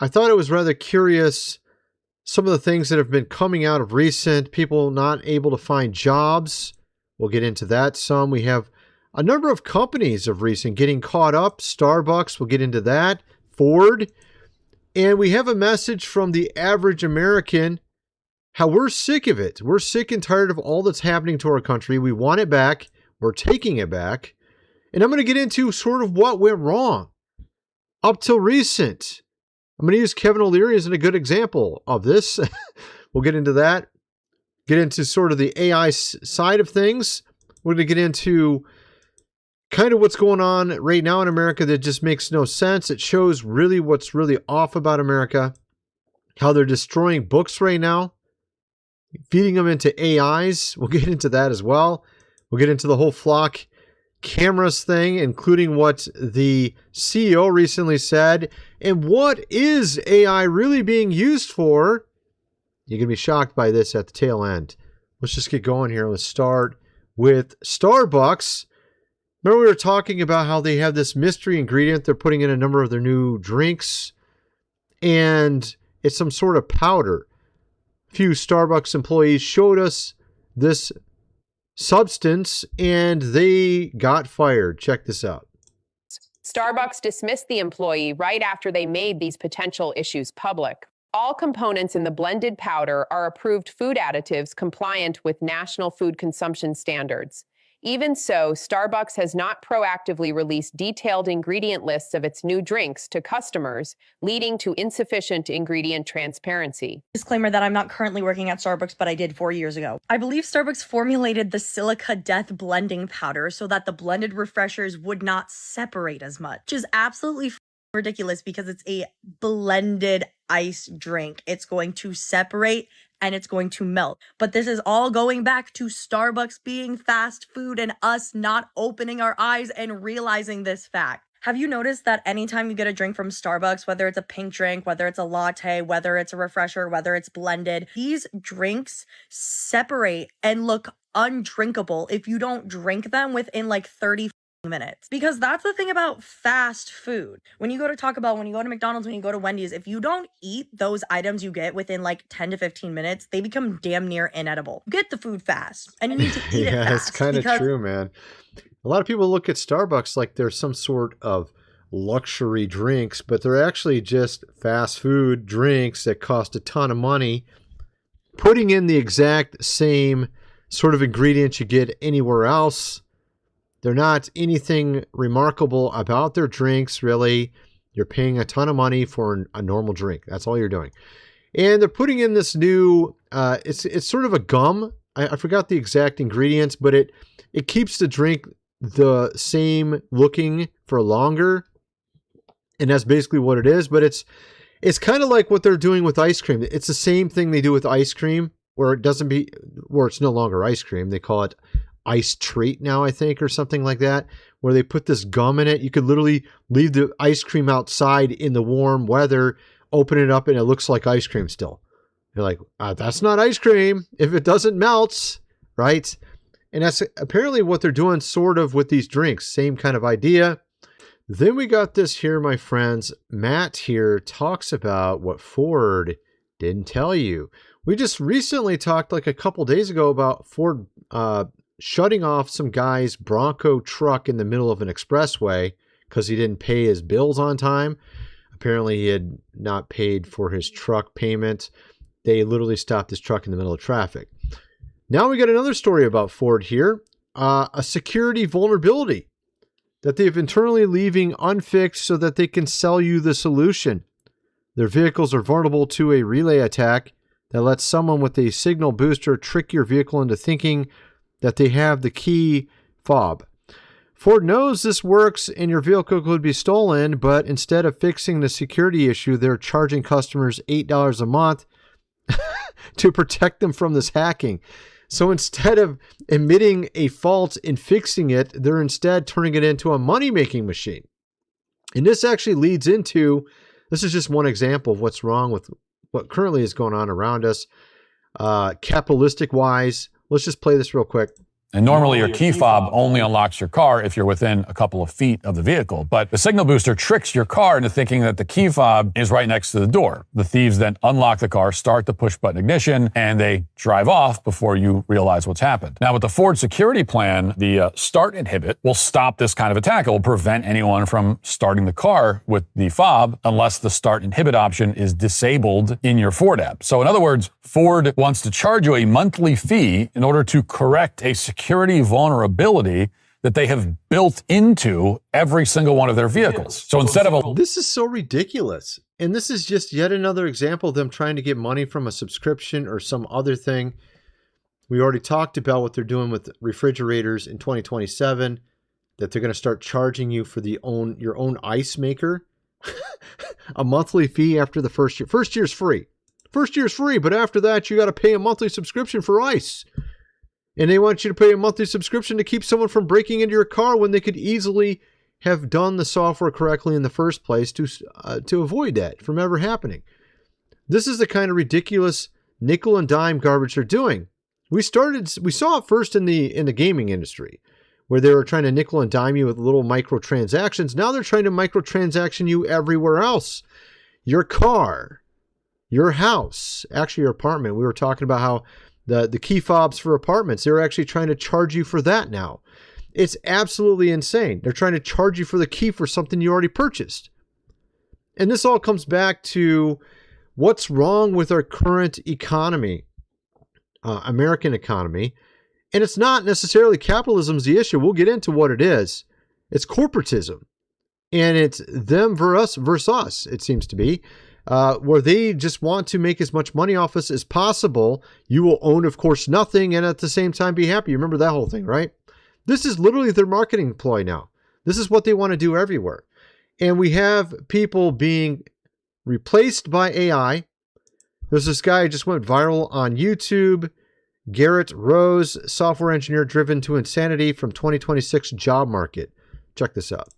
I thought it was rather curious, some of the things that have been coming out of recent, people not able to find jobs. We'll get into that some. We have a number of companies of recent getting caught up. Starbucks, we'll get into that. Ford. And we have a message from the average American, how we're sick of it. We're sick and tired of all that's happening to our country. We want it back. We're taking it back. And I'm going to get into sort of what went wrong up till recent. I'm going to use Kevin O'Leary as a good example of this. We'll get into that. Get into sort of the AI side of things. We're going to get into kind of what's going on right now in America that just makes no sense. It shows really what's really off about America, how they're destroying books right now, feeding them into AIs. We'll get into that as well. We'll get into the whole flock cameras thing, including what the CEO recently said. And what is AI really being used for? You're going to be shocked by this at the tail end. Let's just get going here. Let's start with Starbucks. Remember we were talking about how they have this mystery ingredient they're putting in a number of their new drinks, and it's some sort of powder. A few Starbucks employees showed us this substance, and they got fired. Check this out. Starbucks dismissed the employee right after they made these potential issues public. All components in the blended powder are approved food additives compliant with national food consumption standards. Even so, Starbucks has not proactively released detailed ingredient lists of its new drinks to customers, leading to insufficient ingredient transparency. Disclaimer that I'm not currently working at Starbucks, but I did 4 years ago. I believe Starbucks formulated the silica death blending powder so that the blended refreshers would not separate as much, which is absolutely ridiculous because it's a blended ice drink. It's going to separate and it's going to melt. But this is all going back to Starbucks being fast food and us not opening our eyes and realizing this fact. Have you noticed that anytime you get a drink from Starbucks, whether it's a pink drink, whether it's a latte, whether it's a refresher, whether it's blended, these drinks separate and look undrinkable if you don't drink them within like 30 minutes? Because that's the thing about fast food. When you go to Taco Bell, when you go to McDonald's, when you go to Wendy's, if you don't eat those items you get within like 10 to 15 minutes, they become damn near inedible. Get the food fast, and you need to eat it fast. Yeah, it's kind of true, man. A lot of people look at Starbucks like they're some sort of luxury drinks, but they're actually just fast food drinks that cost a ton of money, putting in the exact same sort of ingredients you get anywhere else. They're not anything remarkable about their drinks, really. You're paying a ton of money for a normal drink. That's all you're doing. And they're putting in this new, it's sort of a gum. I forgot the exact ingredients, but it keeps the drink the same looking for longer. And that's basically what it is. But it's kind of like what they're doing with ice cream. It's the same thing they do with ice cream, where it's no longer ice cream. They call it ice treat now, I think, or something like that, where they put this gum in it. You could literally leave the ice cream outside in the warm weather, open it up, and it looks like ice cream still. You're like, that's not ice cream if it doesn't melt, right? And that's apparently what they're doing sort of with these drinks. Same kind of idea. Then we got this here, my friends. Matt here talks about what Ford didn't tell you. We just recently talked like a couple days ago about Ford shutting off some guy's Bronco truck in the middle of an expressway because he didn't pay his bills on time. Apparently he had not paid for his truck payment. They literally stopped his truck in the middle of traffic. Now we got another story about Ford here. A security vulnerability that they've internally leaving unfixed so that they can sell you the solution. Their vehicles are vulnerable to a relay attack that lets someone with a signal booster trick your vehicle into thinking that they have the key fob. Ford knows this works and your vehicle could be stolen, but instead of fixing the security issue, they're charging customers $8 a month to protect them from this hacking. So instead of admitting a fault and fixing it, they're instead turning it into a money-making machine. And this actually leads into, this is just one example of what's wrong with what currently is going on around us, capitalistic-wise. Let's just play this real quick. And normally your key fob only unlocks your car if you're within a couple of feet of the vehicle. But the signal booster tricks your car into thinking that the key fob is right next to the door. The thieves then unlock the car, start the push button ignition, and they drive off before you realize what's happened. Now with the Ford security plan, the start inhibit will stop this kind of attack. It will prevent anyone from starting the car with the fob unless the start inhibit option is disabled in your Ford app. So in other words, Ford wants to charge you a monthly fee in order to correct a security vulnerability that they have built into every single one of their vehicles. So instead of a... This is so ridiculous. And this is just yet another example of them trying to get money from a subscription or some other thing. We already talked about what they're doing with refrigerators in 2027, that they're going to start charging you for your own ice maker. A monthly fee after the first year. First year's free. First year's free, but after that, you got to pay a monthly subscription for ice. And they want you to pay a monthly subscription to keep someone from breaking into your car when they could easily have done the software correctly in the first place to avoid that from ever happening. This is the kind of ridiculous nickel and dime garbage they're doing. We saw it first in the gaming industry, where they were trying to nickel and dime you with little microtransactions. Now they're trying to microtransaction you everywhere else. Your car, your house, actually your apartment. We were talking about how the key fobs for apartments, they're actually trying to charge you for that now. It's absolutely insane. They're trying to charge you for the key for something you already purchased. And this all comes back to what's wrong with our current economy, American economy. And it's not necessarily capitalism's the issue. We'll get into what it is. It's corporatism. And it's them versus us, it seems to be. Where they just want to make as much money off us as possible. You will own, of course, nothing and at the same time be happy. You remember that whole thing, right? This is literally their marketing ploy now. This is what they want to do everywhere. And we have people being replaced by AI. There's this guy who just went viral on YouTube. Garrett Rose, software engineer driven to insanity from 2026 job market. Check this out.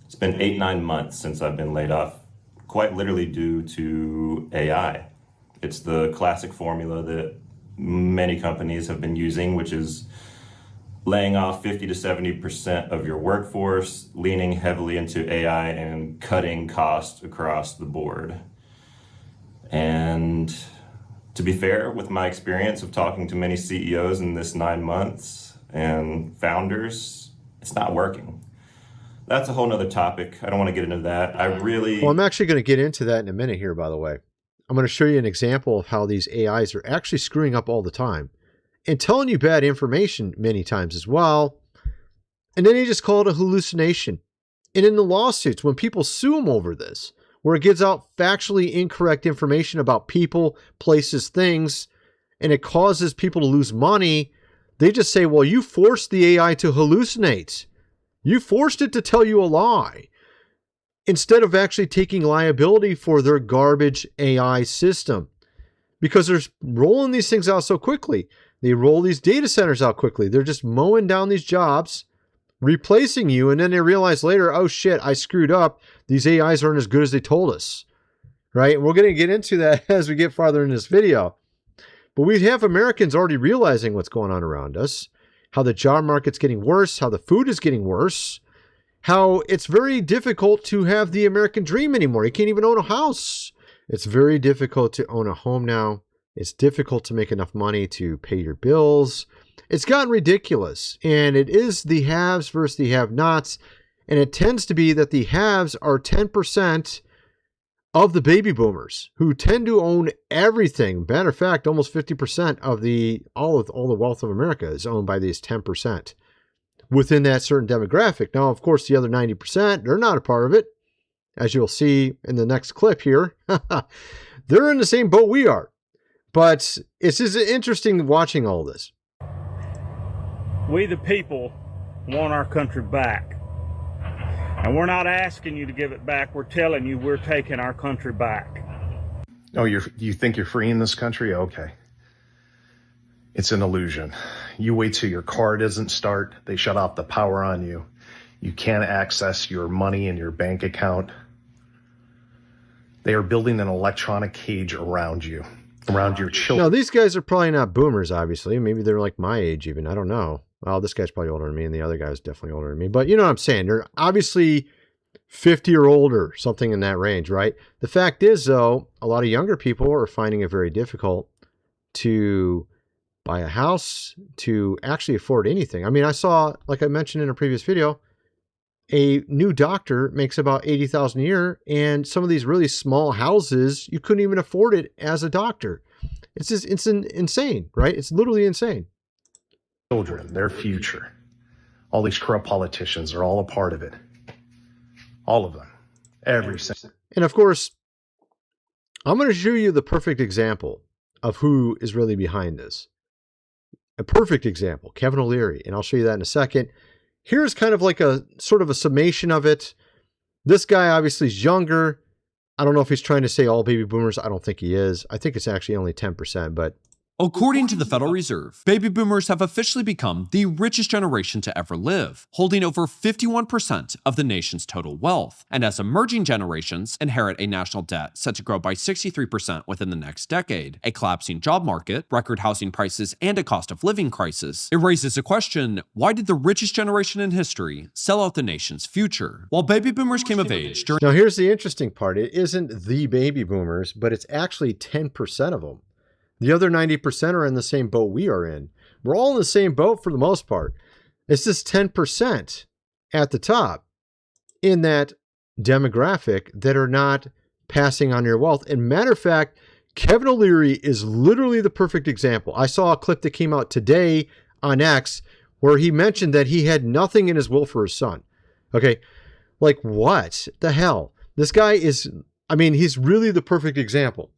It's been 8-9 months since I've been laid off, quite literally due to AI. It's the classic formula that many companies have been using, which is laying off 50 to 70% of your workforce, leaning heavily into AI and cutting costs across the board. And to be fair, with my experience of talking to many CEOs in this 9 months and founders, it's not working. That's a whole nother topic. I don't want to get into that. Well, I'm actually going to get into that in a minute here, by the way. I'm going to show you an example of how these AIs are actually screwing up all the time and telling you bad information many times as well. And then they just call it a hallucination. And in the lawsuits, when people sue them over this, where it gives out factually incorrect information about people, places, things, and it causes people to lose money, they just say, well, you forced the AI to hallucinate. You forced it to tell you a lie, instead of actually taking liability for their garbage AI system. Because they're rolling these things out so quickly. They roll these data centers out quickly. They're just mowing down these jobs, replacing you, and then they realize later, oh shit, I screwed up. These AIs aren't as good as they told us. Right? And we're going to get into that as we get farther in this video. But we have Americans already realizing what's going on around us, how the job market's getting worse, how the food is getting worse, how it's very difficult to have the American dream anymore. You can't even own a house. It's very difficult to own a home now. It's difficult to make enough money to pay your bills. It's gotten ridiculous. And it is the haves versus the have-nots. And it tends to be that the haves are 10% of the baby boomers who tend to own everything. Matter of fact, almost 50% of all the wealth of America is owned by these 10% within that certain demographic. Now, of course, the other 90%, they're not a part of it. As you'll see in the next clip here, they're in the same boat we are. But it's just interesting watching all this. We the people want our country back. And we're not asking you to give it back. We're telling you we're taking our country back. Oh, you think you're free in this country? Okay. It's an illusion. You wait till your car doesn't start. They shut off the power on you. You can't access your money in your bank account. They are building an electronic cage around you, around your children. Now, these guys are probably not boomers, obviously. Maybe they're like my age even. I don't know. Well, this guy's probably older than me, and the other guy is definitely older than me. But you know what I'm saying? They're obviously 50 or older, something in that range, right? The fact is, though, a lot of younger people are finding it very difficult to buy a house, to actually afford anything. I mean, I saw, like I mentioned in a previous video, a new doctor makes about $80,000 a year, and some of these really small houses, you couldn't even afford it as a doctor. It's just, insane, right? It's literally insane. Children, their future. All these corrupt politicians are all a part of it. All of them. Every single. And of course, I'm going to show you the perfect example of who is really behind this. A perfect example, Kevin O'Leary, and I'll show you that in a second. Here's kind of like a sort of a summation of it. This guy obviously is younger. I don't know if he's trying to say all baby boomers. I don't think he is. I think it's actually only 10%, but According to the Federal Reserve, baby boomers have officially become the richest generation to ever live, holding over 51% of the nation's total wealth. And as emerging generations inherit a national debt set to grow by 63% within the next decade, a collapsing job market, record housing prices, and a cost of living crisis, it raises a question: why did the richest generation in history sell out the nation's future? While baby boomers came of age during... Now here's the interesting part. It isn't the baby boomers, but it's actually 10% of them. The other 90% are in the same boat we are in. We're all in the same boat for the most part. It's just 10% at the top in that demographic that are not passing on your wealth. And matter of fact, Kevin O'Leary is literally the perfect example. I saw a clip that came out today on X where he mentioned that he had nothing in his will for his son. Okay, like what the hell? This guy is, I mean, he's really the perfect example.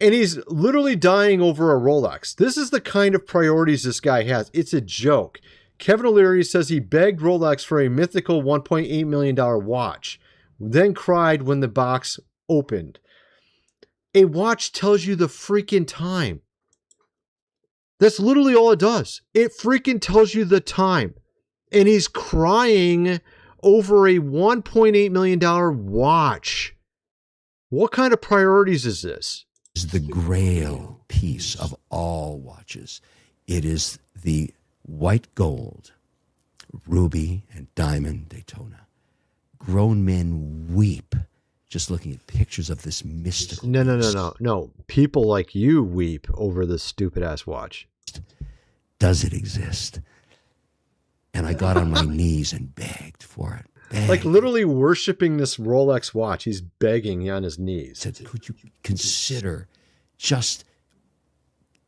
And he's literally dying over a Rolex. This is the kind of priorities this guy has. It's a joke. Kevin O'Leary says he begged Rolex for a mythical $1.8 million watch, then cried when the box opened. A watch tells you the freaking time. That's literally all it does. It freaking tells you the time. And he's crying over a $1.8 million watch. What kind of priorities is this? Is the grail piece of all watches. It is the white gold, ruby and diamond Daytona. Grown men weep just looking at pictures of this mystical. No. People like you weep over this stupid ass watch. Does it exist? And I got on my knees and begged for it. Like literally worshiping this Rolex watch. He's begging on his knees. Said, could you consider, just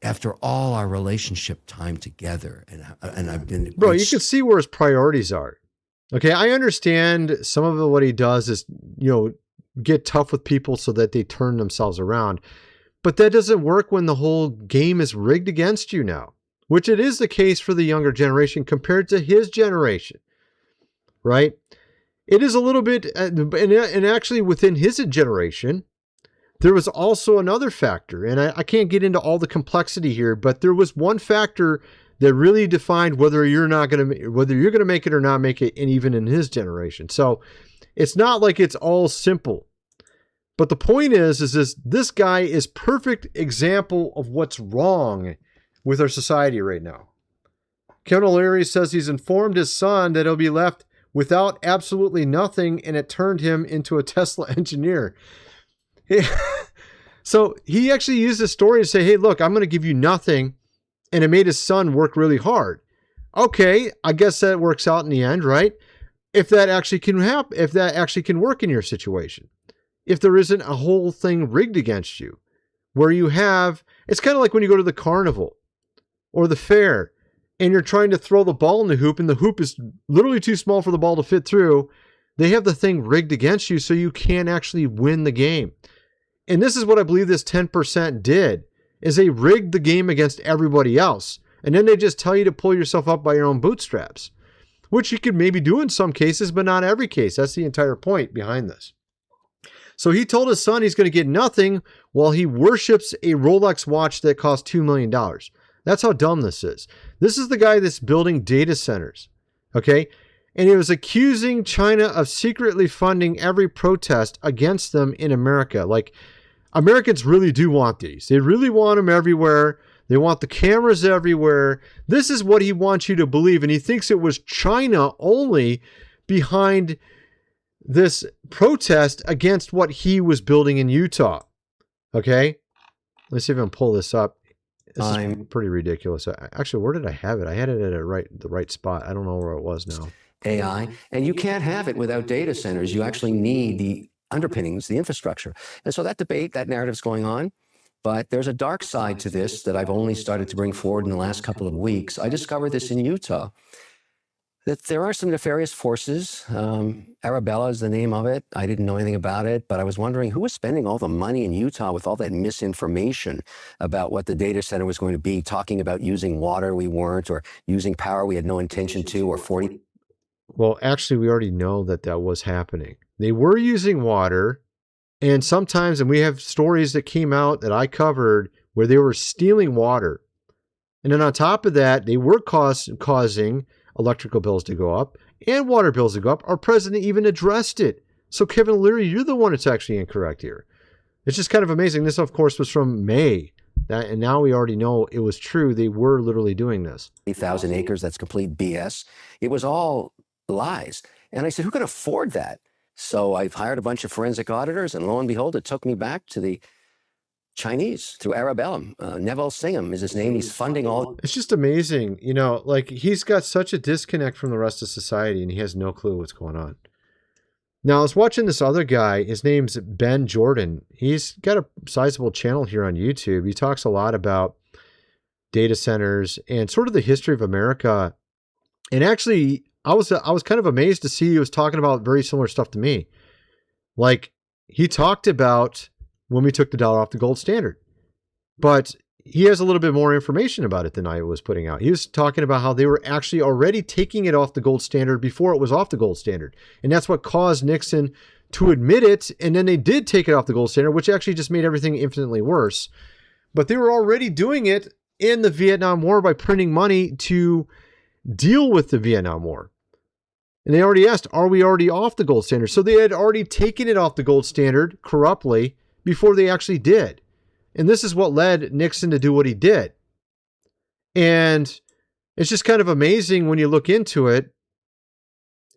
after all our relationship time together, and I've been... Bro, you can see where his priorities are. Okay, I understand some of what he does is, get tough with people so that they turn themselves around. But that doesn't work when the whole game is rigged against you now, which it is the case for the younger generation compared to his generation, right? It is a little bit, and actually within his generation, there was also another factor, and I can't get into all the complexity here, but there was one factor that really defined whether you're going to make it or not make it, and even in his generation. So it's not like it's all simple. But the point is this guy is perfect example of what's wrong with our society right now. Kevin O'Leary says he's informed his son that he'll be left without absolutely nothing, and it turned him into a Tesla engineer. So he actually used this story to say, hey, look, I'm going to give you nothing, and it made his son work really hard. Okay, I guess that works out in the end, right? If that actually can happen, if that actually can work in your situation. If there isn't a whole thing rigged against you, where you have, it's kind of like when you go to the carnival or the fair, and you're trying to throw the ball in the hoop, and the hoop is literally too small for the ball to fit through. They have the thing rigged against you so you can't actually win the game. And this is what I believe this 10% did, is they rigged the game against everybody else. And then they just tell you to pull yourself up by your own bootstraps, which you could maybe do in some cases, but not every case. That's the entire point behind this. So he told his son he's going to get nothing while he worships a Rolex watch that costs $2 million. That's how dumb this is. This is the guy that's building data centers, okay? And he was accusing China of secretly funding every protest against them in America. Like, Americans really do want these. They really want them everywhere. They want the cameras everywhere. This is what he wants you to believe. And he thinks it was China only behind this protest against what he was building in Utah. Okay? Let's see if I can pull this up. This is pretty ridiculous. Actually, where did I have it? I had it at the right spot. I don't know where it was now. AI, and you can't have it without data centers. You actually need the underpinnings, the infrastructure. And so that debate, that narrative's going on. But there's a dark side to this that I've only started to bring forward in the last couple of weeks. I discovered this in Utah, that there are some nefarious forces. Arabella is the name of it. I didn't know anything about it, but I was wondering who was spending all the money in Utah with all that misinformation about what the data center was going to be, talking about using water we weren't, or using power we had no intention to, or 40. Well, actually, we already know that was happening. They were using water, and sometimes, and we have stories that came out that I covered where they were stealing water. And then on top of that, they were causing electrical bills to go up and water bills to go up. Our president even addressed it. So Kevin Leary, you're the one that's actually incorrect here. It's just kind of amazing. This, of course, was from May. And now we already know it was true. They were literally doing this. 8,000 acres, that's complete BS. It was all lies. And I said, who could afford that? So I've hired a bunch of forensic auditors, and lo and behold, it took me back to the Chinese through Arabella. Neville Singham is his name. He's funding all. It's just amazing. You know, like he's got such a disconnect from the rest of society and he has no clue what's going on. Now, I was watching this other guy. His name's Ben Jordan. He's got a sizable channel here on YouTube. He talks a lot about data centers and sort of the history of America. And actually, I was kind of amazed to see he was talking about very similar stuff to me. Like he talked about when we took the dollar off the gold standard, but he has a little bit more information about it than I was putting out. He was talking about how they were actually already taking it off the gold standard before it was off the gold standard. And that's what caused Nixon to admit it. And then they did take it off the gold standard, which actually just made everything infinitely worse. But they were already doing it in the Vietnam War by printing money to deal with the Vietnam War. And they already asked, are we already off the gold standard? So they had already taken it off the gold standard corruptly before they actually did. And this is what led Nixon to do what he did. And it's just kind of amazing when you look into it.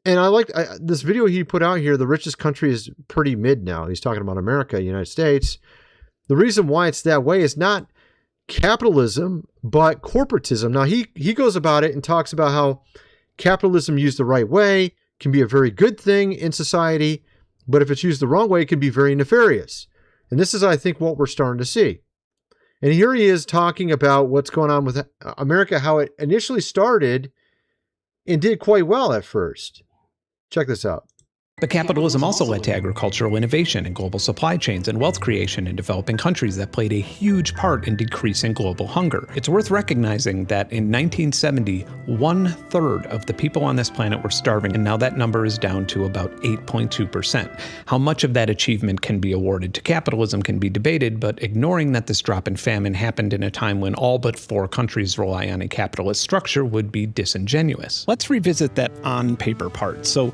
And I like this video he put out here. The richest country is pretty mid now. He's talking about America, United States. The reason why it's that way is not capitalism, but corporatism. Now, he goes about it and talks about how capitalism used the right way can be a very good thing in society, but if it's used the wrong way, it can be very nefarious. And this is, I think, what we're starting to see. And here he is talking about what's going on with America, how it initially started and did quite well at first. Check this out. But capitalism also led to agricultural innovation and global supply chains and wealth creation in developing countries that played a huge part in decreasing global hunger. It's worth recognizing that in 1970, 1/3 of the people on this planet were starving, and now that number is down to about 8.2%. How much of that achievement can be awarded to capitalism can be debated, but ignoring that this drop in famine happened in a time when all but 4 countries rely on a capitalist structure would be disingenuous. Let's revisit that on-paper part. So,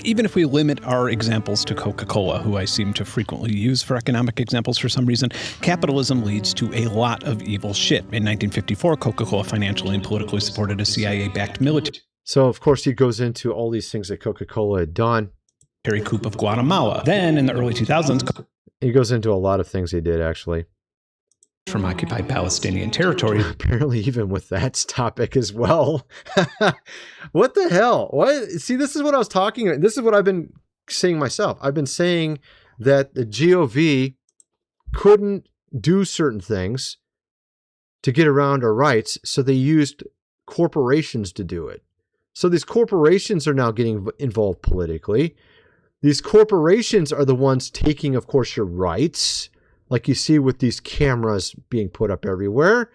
even if we limit our examples to Coca-Cola, who I seem to frequently use for economic examples for some reason, capitalism leads to a lot of evil shit. In 1954, Coca-Cola financially and politically supported a CIA-backed military. So, of course, he goes into all these things that Coca-Cola had done. Coup of Guatemala. Then, in the early 2000s, he goes into a lot of things he did, actually. From occupied Palestinian territory. Apparently, even with that topic as well. What the hell? What? See, this is what I was talking about. This is what I've been saying myself. I've been saying that the GOV couldn't do certain things to get around our rights, so they used corporations to do it. So these corporations are now getting involved politically. These corporations are the ones taking, of course, your rights, like you see with these cameras being put up everywhere.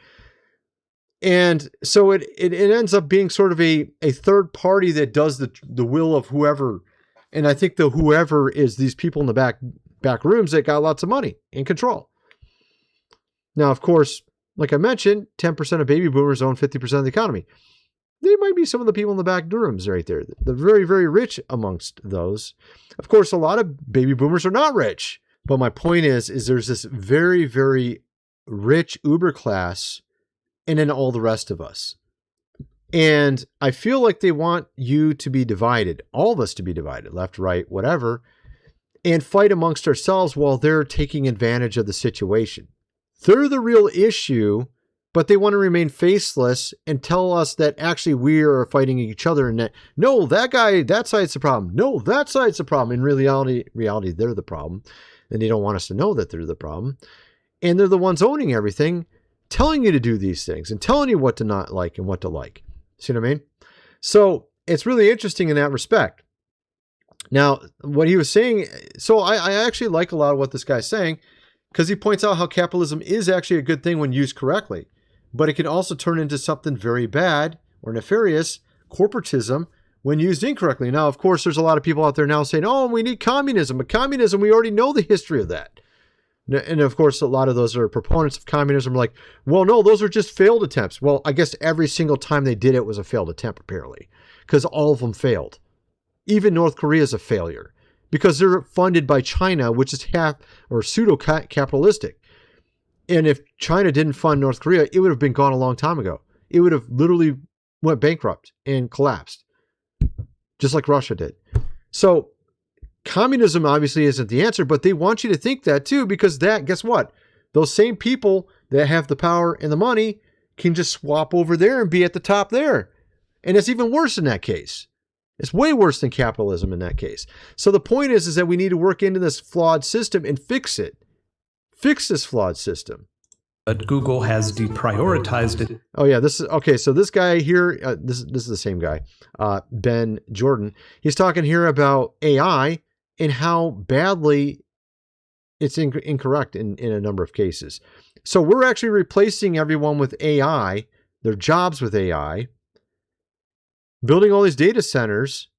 And so it ends up being sort of a third party that does the will of whoever. And I think the whoever is these people in the back rooms that got lots of money and control. Now, of course, like I mentioned, 10% of baby boomers own 50% of the economy. They might be some of the people in the back rooms right there. The very, very rich amongst those. Of course, a lot of baby boomers are not rich. But my point is there's this very, very rich uber class and then all the rest of us. And I feel like they want you to be divided, all of us to be divided, left, right, whatever, and fight amongst ourselves while they're taking advantage of the situation. They're the real issue, but they want to remain faceless and tell us that actually we are fighting each other and that, no, that guy, that side's the problem. No, that side's the problem. In reality, they're the problem. And they don't want us to know that they're the problem. And they're the ones owning everything, telling you to do these things and telling you what to not like and what to like. See what I mean? So it's really interesting in that respect. Now, what he was saying, so I actually like a lot of what this guy's saying, because he points out how capitalism is actually a good thing when used correctly, but it can also turn into something very bad or nefarious, corporatism, when used incorrectly. Now, of course, there's a lot of people out there now saying, oh, we need communism, but communism, we already know the history of that. And of course, a lot of those are proponents of communism are like, well, no, those are just failed attempts. Well, I guess every single time they did it was a failed attempt, apparently, because all of them failed. Even North Korea is a failure because they're funded by China, which is half or pseudo-capitalistic. And if China didn't fund North Korea, it would have been gone a long time ago. It would have literally went bankrupt and collapsed, just like Russia did. So communism obviously isn't the answer, but they want you to think that too, because that, guess what? Those same people that have the power and the money can just swap over there and be at the top there. And it's even worse in that case. It's way worse than capitalism in that case. So the point is that we need to work into this flawed system and fix it. Fix this flawed system. But Google has deprioritized it. Oh yeah, this is okay. So this guy here, this is the same guy, Ben Jordan. He's talking here about AI and how badly it's incorrect in a number of cases. So we're actually replacing everyone with AI, their jobs with AI, building all these data centers,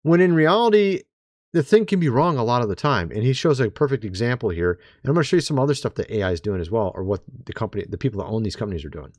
when in reality, the thing can be wrong a lot of the time. And he shows a perfect example here. And I'm going to show you some other stuff that AI is doing as well, or what the people that own these companies are doing.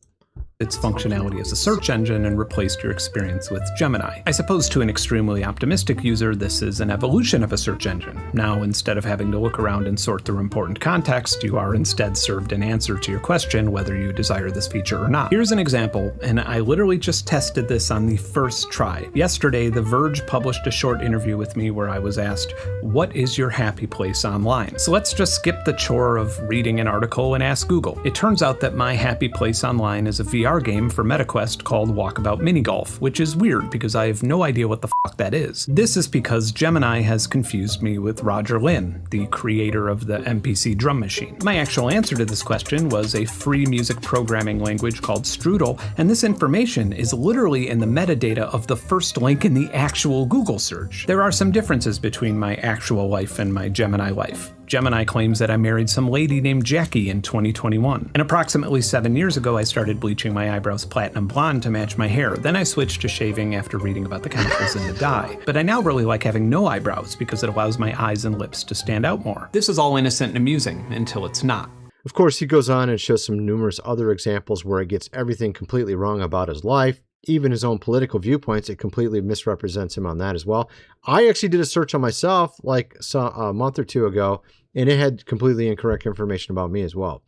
Its functionality as a search engine and replaced your experience with Gemini. I suppose to an extremely optimistic user, this is an evolution of a search engine. Now, instead of having to look around and sort through important context, you are instead served an answer to your question whether you desire this feature or not. Here's an example, and I literally just tested this on the first try. Yesterday, The Verge published a short interview with me where I was asked, what is your happy place online? So let's just skip the chore of reading an article and ask Google. It turns out that my happy place online is a VR game for MetaQuest called Walkabout Mini Golf, which is weird because I have no idea what the fuck that is. This is because Gemini has confused me with Roger Lynn, the creator of the MPC drum machine. My actual answer to this question was a free music programming language called Strudel, and this information is literally in the metadata of the first link in the actual Google search. There are some differences between my actual life and my Gemini life. Gemini claims that I married some lady named Jackie in 2021. And approximately 7 years ago, I started bleaching my eyebrows platinum blonde to match my hair. Then I switched to shaving after reading about the chemicals in the dye. But I now really like having no eyebrows because it allows my eyes and lips to stand out more. This is all innocent and amusing until it's not. Of course, he goes on and shows some numerous other examples where he gets everything completely wrong about his life. Even his own political viewpoints, it completely misrepresents him on that as well. I actually did a search on myself like a month or two ago, and it had completely incorrect information about me as well.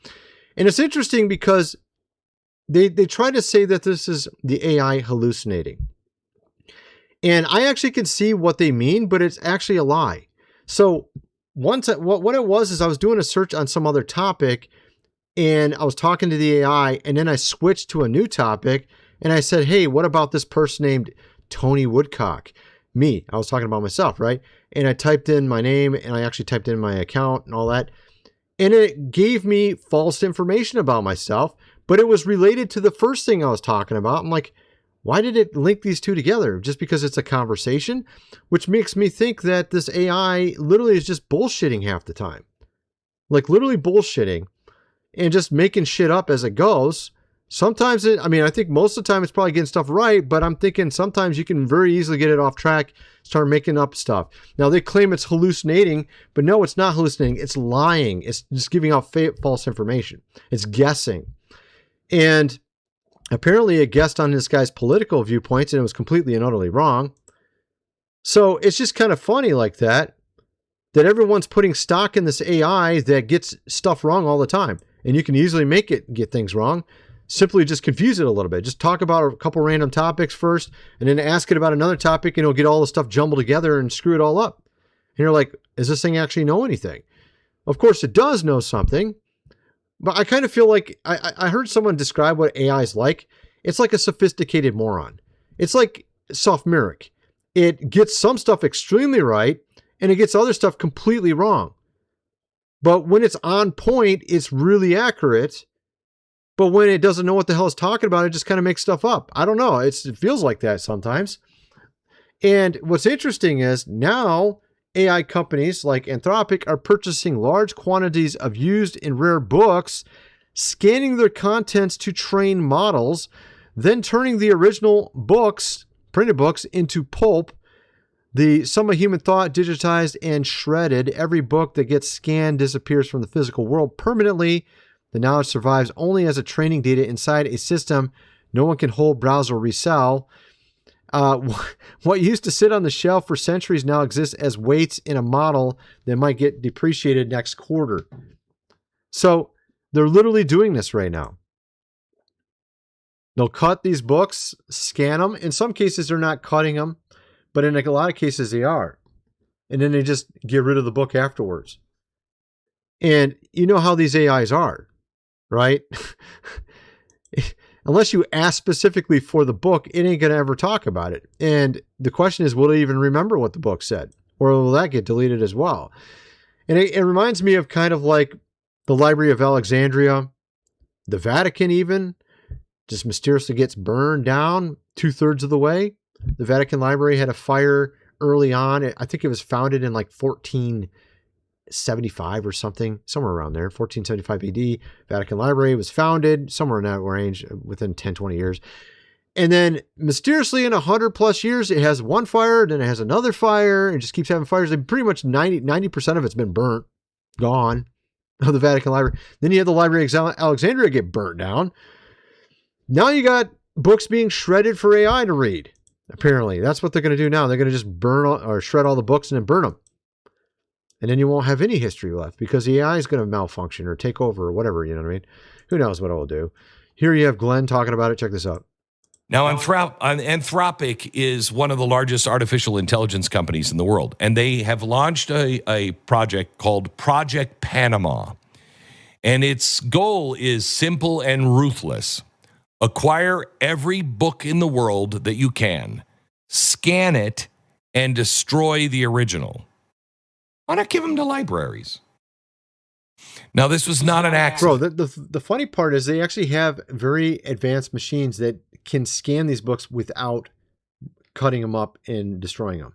And it's interesting because they try to say that this is the AI hallucinating. And I actually can see what they mean, but it's actually a lie. So once what it was is I was doing a search on some other topic, and I was talking to the AI, and then I switched to a new topic, and I said, hey, what about this person named Tony Woodcock? Me. I was talking about myself, right? And I typed in my name, and I actually typed in my account and all that. And it gave me false information about myself, but it was related to the first thing I was talking about. I'm like, why did it link these two together? Just because it's a conversation? Which makes me think that this AI literally is just bullshitting half the time. Like literally bullshitting and just making shit up as it goes. Sometimes I think most of the time it's probably getting stuff right, but I'm thinking sometimes you can very easily get it off track, start making up stuff. Now they claim it's hallucinating, but no, it's not hallucinating. It's lying. It's just giving out false information. It's guessing. And apparently it guessed on this guy's political viewpoints, and it was completely and utterly wrong. So it's just kind of funny like that everyone's putting stock in this AI that gets stuff wrong all the time. And you can easily make it get things wrong. simply just confuse it a little bit. Just talk about a couple random topics first, and then ask it about another topic, and it'll get all the stuff jumbled together and screw it all up. And you're like, does this thing actually know anything? Of course, it does know something, but I kind of feel like I heard someone describe what AI is like. It's like a sophisticated moron. It's like sophomoric. It gets some stuff extremely right, and it gets other stuff completely wrong. But when it's on point, it's really accurate. But when it doesn't know what the hell it's talking about, it just kind of makes stuff up. I don't know. It feels like that sometimes. And what's interesting is now AI companies like Anthropic are purchasing large quantities of used and rare books, scanning their contents to train models, then turning the original books, printed books, into pulp. The sum of human thought digitized and shredded. Every book that gets scanned disappears from the physical world permanently. The knowledge survives only as a training data inside a system no one can hold, browse, or resell. What used to sit on the shelf for centuries now exists as weights in a model that might get depreciated next quarter. So they're literally doing this right now. They'll cut these books, scan them. In some cases, they're not cutting them, but in a lot of cases, they are. And then they just get rid of the book afterwards. And you know how these AIs are, right? Unless you ask specifically for the book, it ain't going to ever talk about it. And the question is, will it even remember what the book said? Or will that get deleted as well? And it reminds me of kind of like the Library of Alexandria, the Vatican even, just mysteriously gets burned down 2/3 of the way. The Vatican Library had a fire early on. I think it was founded in like 1475 or something, somewhere around there, 1475 AD. Vatican Library was founded somewhere in that range within 10, 20 years. And then mysteriously in 100+ years, it has one fire, then it has another fire, and just keeps having fires. And pretty much 90% of it's been burnt, gone, of the Vatican Library. Then you have the Library of Alexandria get burnt down. Now you got books being shredded for AI to read. Apparently, that's what they're going to do now. They're going to just burn or shred all the books and then burn them. And then you won't have any history left because the AI is going to malfunction or take over or whatever, you know what I mean? Who knows what it will do. Here you have Glenn talking about it. Check this out. Now, Anthropic is one of the largest artificial intelligence companies in the world, and they have launched a project called Project Panama. And its goal is simple and ruthless. Acquire every book in the world that you can, scan it, and destroy the original. Why not give them to libraries? Now, this was not an accident. Bro, the funny part is they actually have very advanced machines that can scan these books without cutting them up and destroying them.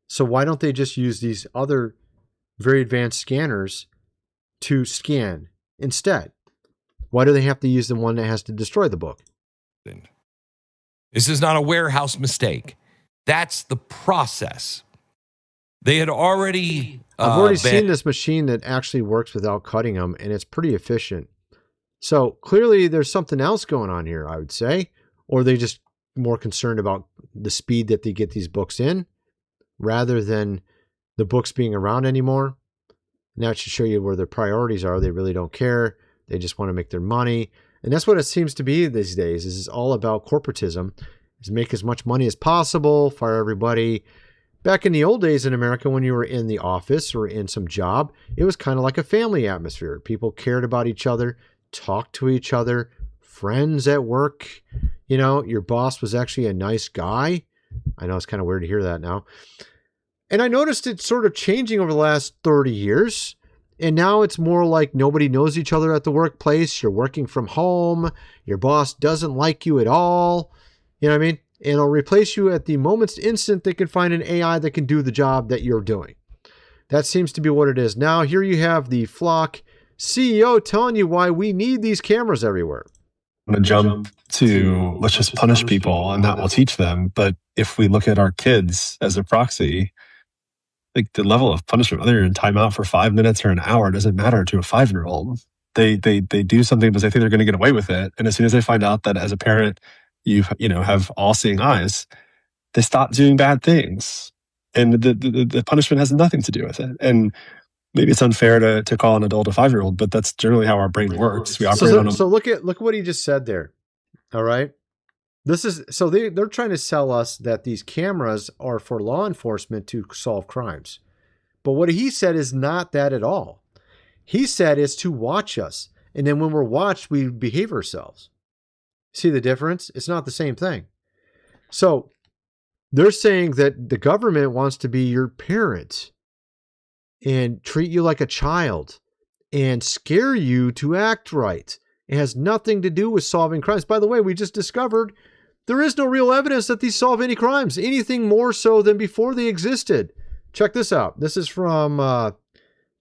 So why don't they just use these other very advanced scanners to scan instead? Why do they have to use the one that has to destroy the book? This is not a warehouse mistake. That's the process. They had already... I've already seen this machine that actually works without cutting them, and it's pretty efficient. So clearly there's something else going on here, I would say. Or they just more concerned about the speed that they get these books in rather than the books being around anymore. And that should show you where their priorities are. They really don't care. They just want to make their money. And that's what it seems to be these days. Is it's all about corporatism. Is make as much money as possible, fire everybody. Back in the old days in America, when you were in the office or in some job, it was kind of like a family atmosphere. People cared about each other, talked to each other, friends at work. You know, your boss was actually a nice guy. I know it's kind of weird to hear that now. And I noticed it sort of changing over the last 30 years. And now it's more like nobody knows each other at the workplace. You're working from home. Your boss doesn't like you at all. You know what I mean? And it'll replace you at the moment's instant. They can find an AI that can do the job that you're doing. That seems to be what it is. Now, here you have the Flock CEO telling you why we need these cameras everywhere. I'm going to jump to let's just punish people and that will teach them. But if we look at our kids as a proxy, like the level of punishment, whether you're in timeout for 5 minutes or an hour, doesn't matter to a 5-year-old. They do something because they think they're going to get away with it. And as soon as they find out that as a parent, you have all-seeing eyes, they stop doing bad things. And the punishment has nothing to do with it. And maybe it's unfair to call an adult a 5-year-old, but that's generally how our brain works. We operate on So look what he just said there. All right. They're trying to sell us that these cameras are for law enforcement to solve crimes. But what he said is not that at all. He said it's to watch us. And then when we're watched, we behave ourselves. See the difference? It's not the same thing. So they're saying that the government wants to be your parent and treat you like a child and scare you to act right. It has nothing to do with solving crimes. By the way, we just discovered there is no real evidence that these solve any crimes, anything more so than before they existed. Check this out. This is from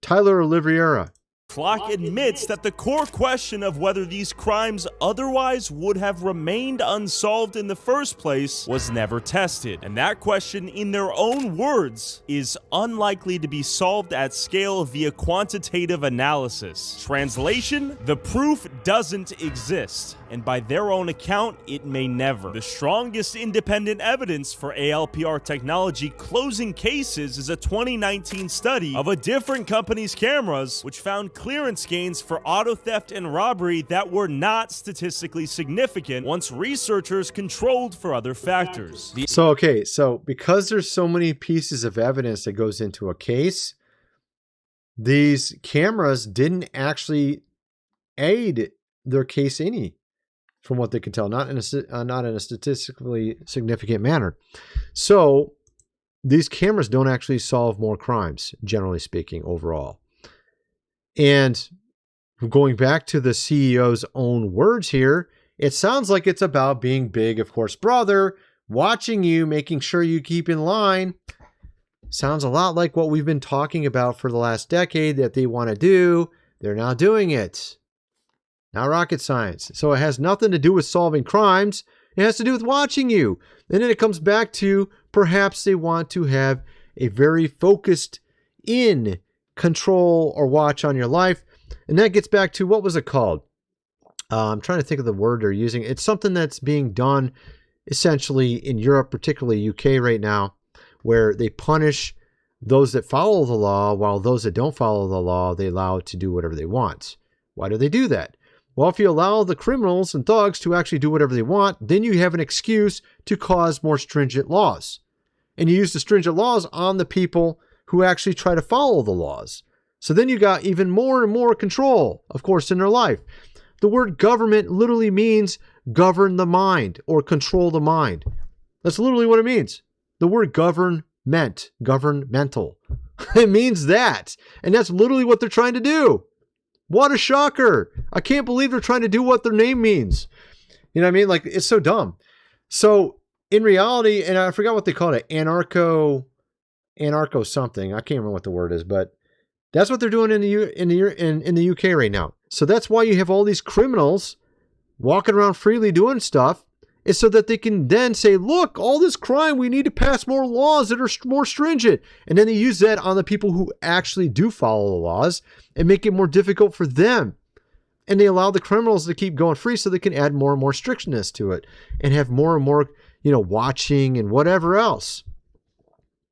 Tyler Oliveira. Flock admits that the core question of whether these crimes otherwise would have remained unsolved in the first place was never tested. And that question, in their own words, is unlikely to be solved at scale via quantitative analysis. Translation: the proof doesn't exist. And by their own account, it may never. The strongest independent evidence for ALPR technology closing cases is a 2019 study of a different company's cameras, which found clearance gains for auto theft and robbery that were not statistically significant once researchers controlled for other factors. So because there's so many pieces of evidence that goes into a case, these cameras didn't actually aid their case any, from what they can tell, not in a statistically significant manner. So these cameras don't actually solve more crimes, generally speaking, overall. And going back to the CEO's own words here, it sounds like it's about being big, of course, brother, watching you, making sure you keep in line. Sounds a lot like what we've been talking about for the last decade that they want to do. They're now doing it. Not rocket science. So it has nothing to do with solving crimes. It has to do with watching you. And then it comes back to perhaps they want to have a very focused in control or watch on your life. And that gets back to, what was it called? I'm trying to think of the word they're using. It's something that's being done essentially in Europe, particularly UK right now, where they punish those that follow the law, while those that don't follow the law, they allow to do whatever they want. Why do they do that? Well, if you allow the criminals and thugs to actually do whatever they want, then you have an excuse to cause more stringent laws. And you use the stringent laws on the people who actually try to follow the laws. So then you got even more and more control, of course, in their life. The word government literally means govern the mind or control the mind. That's literally what it means. The word governmental. It means that. And that's literally what they're trying to do. What a shocker. I can't believe they're trying to do what their name means. You know what I mean? Like, it's so dumb. So in reality, and I forgot what they called it, anarcho something. I can't remember what the word is, but that's what they're doing in the UK right now. So that's why you have all these criminals walking around freely doing stuff, is so that they can then say, look, all this crime, we need to pass more laws that are more stringent. And then they use that on the people who actually do follow the laws and make it more difficult for them. And they allow the criminals to keep going free so they can add more and more strictness to it and have more and more, watching and whatever else.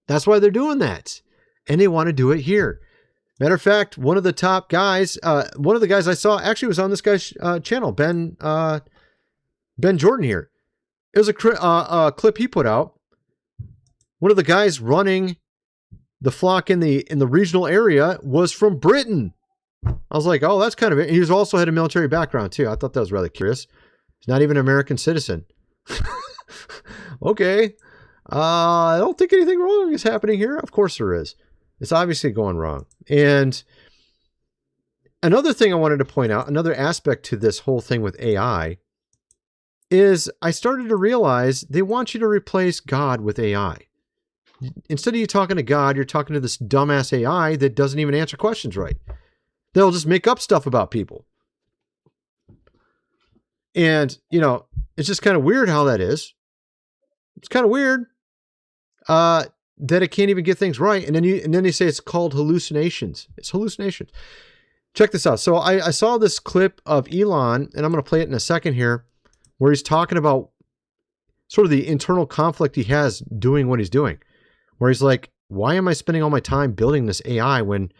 That's why they're doing that. And they want to do it here. Matter of fact, one of the top guys, one of the guys I saw actually was on this guy's channel, Benn Jordan here. It was a clip he put out. One of the guys running the flock in the regional area was from Britain. I was like, oh, that's kind of it. He also had a military background too. I thought that was rather curious. He's not even an American citizen. Okay. I don't think anything wrong is happening here. Of course there is. It's obviously going wrong. And another thing I wanted to point out, another aspect to this whole thing with AI, is I started to realize they want you to replace God with AI. Instead of you talking to God, you're talking to this dumbass AI that doesn't even answer questions right. They'll just make up stuff about people. And, it's just kind of weird how that is. It's kind of weird that it can't even get things right. And then they say it's called hallucinations. It's hallucinations. Check this out. So I saw this clip of Elon, and I'm going to play it in a second here, where he's talking about sort of the internal conflict he has doing what he's doing, where he's like, why am I spending all my time building this AI when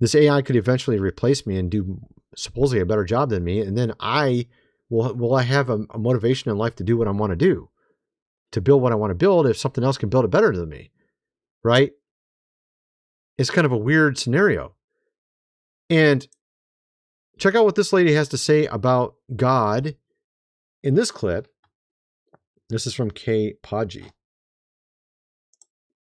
this AI could eventually replace me and do supposedly a better job than me. And then I have a motivation in life to do what I want to do, to build what I want to build if something else can build it better than me, right? It's kind of a weird scenario. And check out what this lady has to say about God in this clip. This is from Kay Podgy.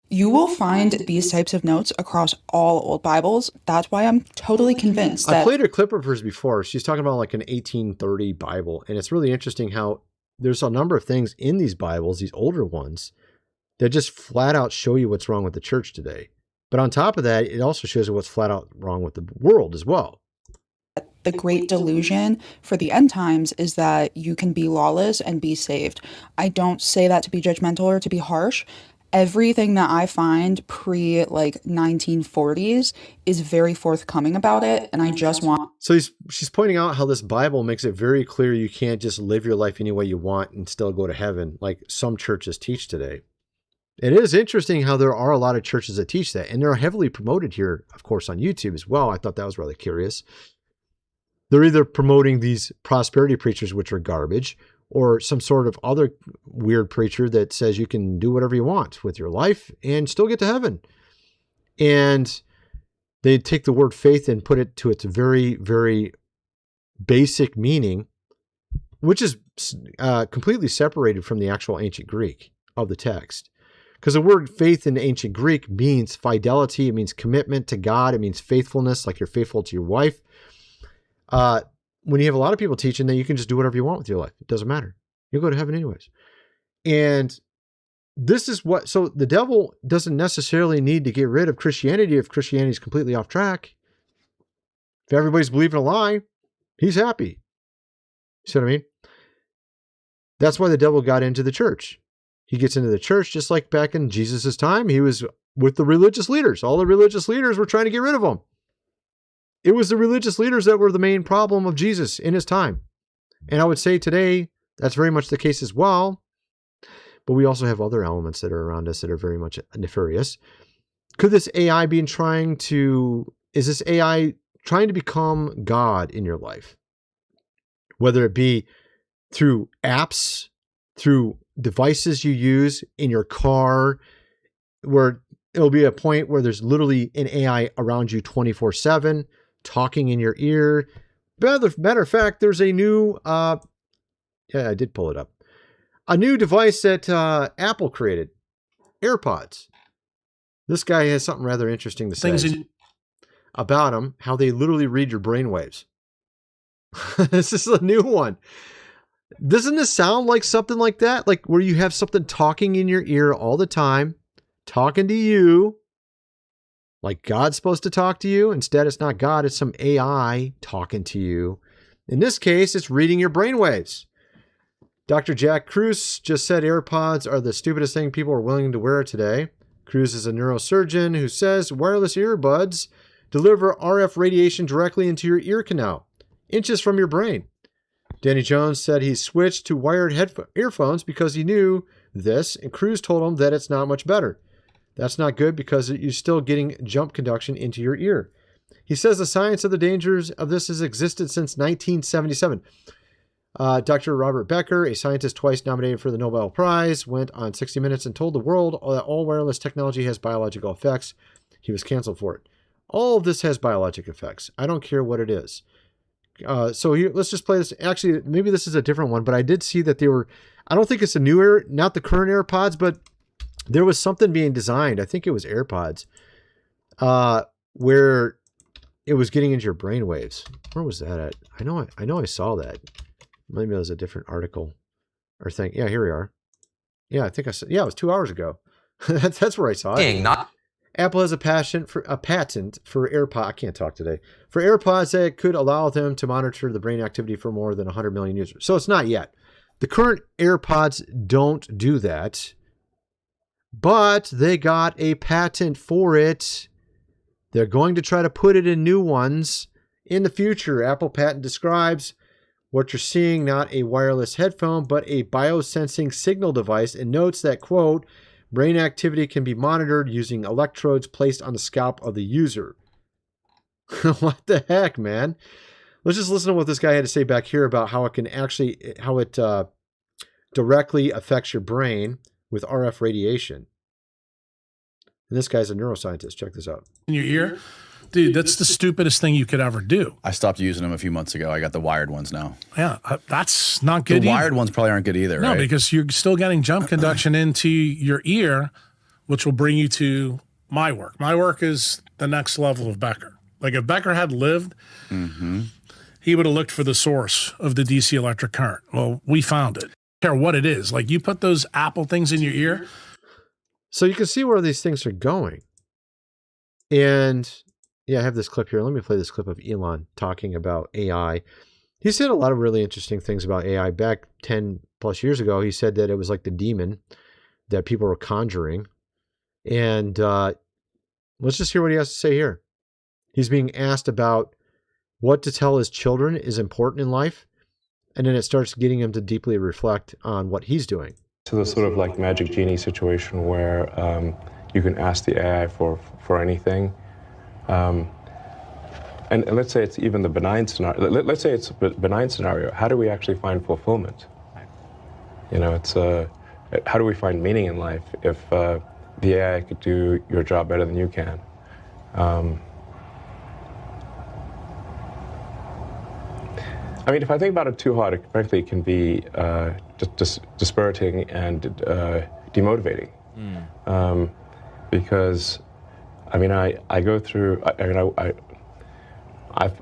You will find these types of notes across all old Bibles. That's why I'm totally convinced that... I played a clip of hers before. She's talking about like an 1830 Bible. And it's really interesting how there's a number of things in these Bibles, these older ones, that just flat out show you what's wrong with the church today. But on top of that, it also shows you what's flat out wrong with the world as well. The great delusion for the end times is that you can be lawless and be saved. I don't say that to be judgmental or to be harsh. Everything that I find pre like 1940s is very forthcoming about it. And I just want... So she's pointing out how this Bible makes it very clear you can't just live your life any way you want and still go to heaven like some churches teach today. It is interesting how there are a lot of churches that teach that, and they're heavily promoted here, of course, on YouTube as well. I thought that was rather curious. They're either promoting these prosperity preachers, which are garbage, or some sort of other weird preacher that says you can do whatever you want with your life and still get to heaven. And they take the word faith and put it to its very, very basic meaning, which is completely separated from the actual ancient Greek of the text. Because the word faith in ancient Greek means fidelity. It means commitment to God. It means faithfulness, like you're faithful to your wife. When you have a lot of people teaching that you can just do whatever you want with your life, it doesn't matter. You'll go to heaven anyways. And this is what, so the devil doesn't necessarily need to get rid of Christianity if Christianity is completely off track. If everybody's believing a lie, he's happy. See what I mean? That's why the devil got into the church. He gets into the church just like back in Jesus' time. He was with the religious leaders. All the religious leaders were trying to get rid of him. It was the religious leaders that were the main problem of Jesus in his time. And I would say today, that's very much the case as well. But we also have other elements that are around us that are very much nefarious. Could this AI be is this AI trying to become God in your life? Whether it be through apps, through devices you use in your car, where it'll be a point where there's literally an AI around you 24/7, talking in your ear. Matter of fact, there's a new, I did pull it up. A new device that Apple created, AirPods. This guy has something rather interesting to say about them, how they literally read your brainwaves. This is a new one. Doesn't this sound like something like that? Like where you have something talking in your ear all the time, talking to you, like God's supposed to talk to you. Instead, it's not God, it's some AI talking to you. In this case, it's reading your brainwaves. Dr. Jack Kruse just said AirPods are the stupidest thing people are willing to wear today. Kruse is a neurosurgeon who says wireless earbuds deliver RF radiation directly into your ear canal, inches from your brain. Danny Jones said he switched to wired earphones because he knew this, and Kruse told him that it's not much better. That's not good because you're still getting jump conduction into your ear. He says the science of the dangers of this has existed since 1977. Dr. Robert Becker, a scientist twice nominated for the Nobel Prize, went on 60 Minutes and told the world that all wireless technology has biological effects. He was canceled for it. All of this has biologic effects. I don't care what it is. So here, let's just play this. Actually, maybe this is a different one, but I did see that they were, I don't think it's a newer, not the current AirPods, but there was something being designed. I think it was AirPods, where it was getting into your brainwaves. Where was that at? I know I saw that. Maybe it was a different article or thing. Yeah, here we are. Yeah, I think I said, yeah, it was 2 hours ago. that's where I saw it. Apple has a patent for AirPods. I can't talk today. For AirPods that could allow them to monitor the brain activity for more than 100 million users. So it's not yet. The current AirPods don't do that, but they got a patent for it. They're going to try to put it in new ones in the future. Apple patent describes what you're seeing, not a wireless headphone, but a biosensing signal device, and notes that, quote, brain activity can be monitored using electrodes placed on the scalp of the user. What the heck, man? Let's just listen to what this guy had to say back here about how it directly affects your brain with RF radiation. And this guy's a neuroscientist. Check this out. In your ear? Dude, that's the stupidest thing you could ever do. I stopped using them a few months ago. I got the wired ones now. Yeah, that's not good The either. wired ones probably aren't good either, No, right? because you're still getting jump conduction into your ear, which will bring you to my work. My work is the next level of Becker. Like if Becker had lived, he would have looked for the source of the DC electric current. Well, we found it. I don't care what it is. Like you put those Apple things in your ear. So you can see where these things are going. And yeah, I have this clip here. Let me play this clip of Elon talking about AI. He said a lot of really interesting things about AI. Back 10 plus years ago, he said that it was like the demon that people were conjuring. And let's just hear what he has to say here. He's being asked about what to tell his children is important in life. And then it starts getting him to deeply reflect on what he's doing. To the sort of like magic genie situation where you can ask the AI for anything. And let's say it's even the benign scenario. Let's say it's a benign scenario. How do we actually find fulfillment? You know, it's how do we find meaning in life if the AI could do your job better than you can? I mean, if I think about it too hard, frankly, it can be just dispiriting and demotivating. Because, I mean, I go through, I've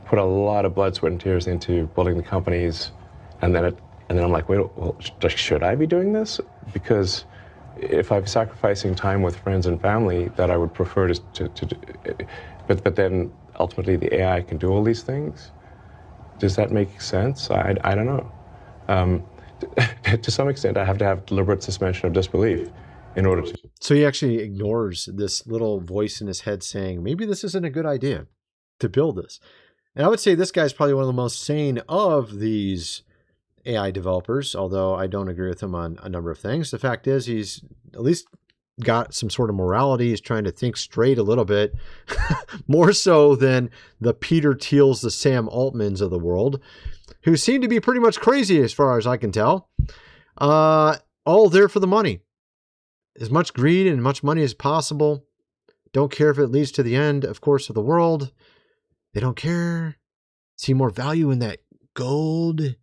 put a lot of blood, sweat, and tears into building the companies, and then I'm like, wait, well, should I be doing this? Because if I'm sacrificing time with friends and family that I would prefer to do, but then ultimately the AI can do all these things. Does that make sense? I don't know. To some extent, I have to have deliberate suspension of disbelief in order to. So he actually ignores this little voice in his head saying, maybe this isn't a good idea to build this. And I would say this guy's probably one of the most sane of these AI developers, although I don't agree with him on a number of things. The fact is he's at least got some sort of morality. He's trying to think straight a little bit, more so than the Peter Thiels, the Sam Altmans of the world, who seem to be pretty much crazy as far as I can tell. All there for the money. As much greed and much money as possible. Don't care if it leads to the end, of course, of the world. They don't care. See more value in that gold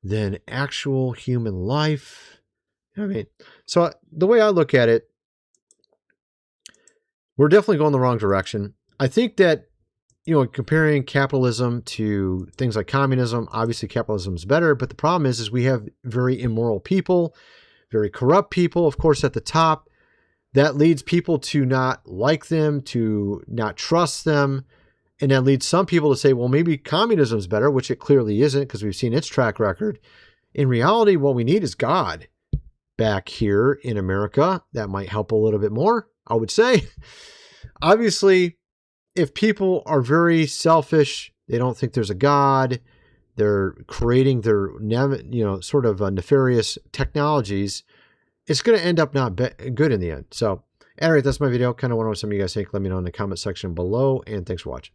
than actual human life. I mean, so the way I look at it, we're definitely going the wrong direction. I think that, comparing capitalism to things like communism, obviously capitalism is better, but the problem is we have very immoral people, very corrupt people, of course, at the top. That leads people to not like them, to not trust them. And that leads some people to say, well, maybe communism is better, which it clearly isn't because we've seen its track record. In reality, what we need is God back here in America. That might help a little bit more, I would say. Obviously, if people are very selfish, they don't think there's a God, they're creating their, sort of nefarious technologies, it's going to end up not good in the end. So, anyway, that's my video. Kind of want to know what some of you guys think. Let me know in the comment section below, and thanks for watching.